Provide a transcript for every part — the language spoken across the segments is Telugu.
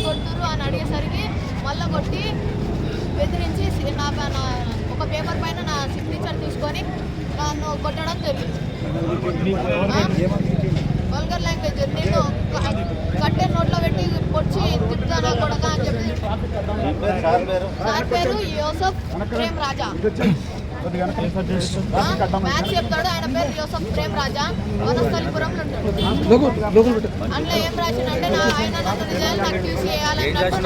కొడుతురు అని అడిగేసరికి మళ్ళీ కొట్టి బెదిరించి ఒక పేపర్ పైన నా సిగ్నేచర్ తీసుకొని నన్ను కొట్టడం జరిగింది. వల్గర్ లాంగ్వేజ్ నేను కట్టే నోట్లో పెట్టి పొడిచి తిప్పుతానా కొడక అని చెప్పి సార్ పేరు యూసఫ్ ప్రేమ్ రాజా. మ్యాథ్స్ చెప్తాడు. ఆయన పేరు యూసఫ్ ప్రేమ్ రాజా. వనస్థలిపురంలో ఉంటాడు. అందులో ఏం రాసిందంటే ఆయన నన్ను రిజైన్ నాకు తీసి వేయాలన్నట్టు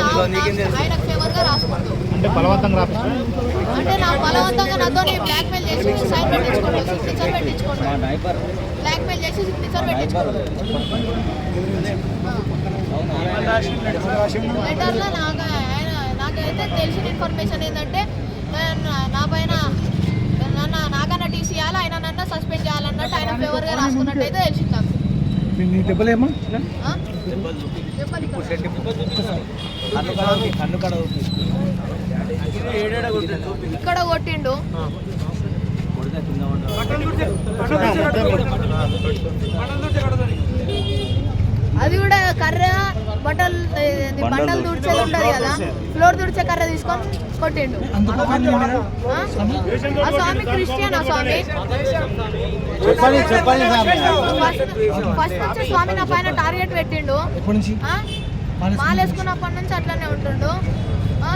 ఆయనకు ఫేవర్గా రాసుకుంటాడు. అంటే నా బలవంతంగా నాతో బ్లాక్మెయిల్ చేసి సైన్ పెట్టించుకోండి, సిగ్నేచర్ పెట్టించుకోండి, బ్లాక్మెయిల్ చేసి సిగ్నేచర్ పెట్టించుకోండి. లెటర్లో నాకైతే తెలిసిన ఇన్ఫర్మేషన్ ఏంటంటే నా పైన నాకన్నా టీసీ ఇవ్వాలి, ఆయన నన్ను సస్పెండ్ చేయాలన్నట్టు ఆయన ఫేవర్గా రాసుకున్నట్టు అయితే తెలిసింది నాకు. ఇక్కడ కొట్టిండు. అది కూడా కర్ర బండలు తుడిచేది ఉంటుంది కదా, ఫ్లోర్ తుడిచే కర్ర తీసుకొని కొట్టిండు. ఆ స్వామి క్రిస్టియన్. ఆ స్వామి ఫస్ట్ నుంచి స్వామి నా పైన టార్గెట్ పెట్టిండు. మాలేసుకున్నప్పటి నుంచి అట్లనే ఉంటుండు.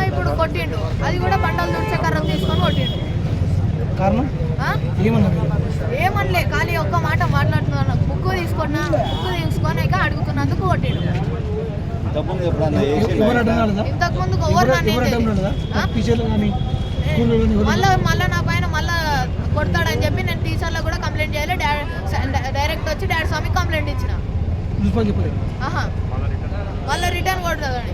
ఇప్పుడు కొట్టిండు. అది కూడా బండలు తుడిచే కర్ర తీసుకొని కొట్టిండు. ఏమనలే, ఖాళీ ఒక్క మాట మాట్లాడుతున్నాను. బుక్కు తీసుకొని అడుగుతున్నందుకు కొట్టిండు. ఇంతకు ముందు మళ్ళీ నా పైన మళ్ళీ కొడతాడని చెప్పి నేను టీచర్లో కూడా కంప్లైంట్ చేయాలి. డైరెక్ట్ వచ్చి డాడీ స్వామికి కంప్లైంట్ ఇచ్చిన. మళ్ళీ రిటర్న్ కొడతాడని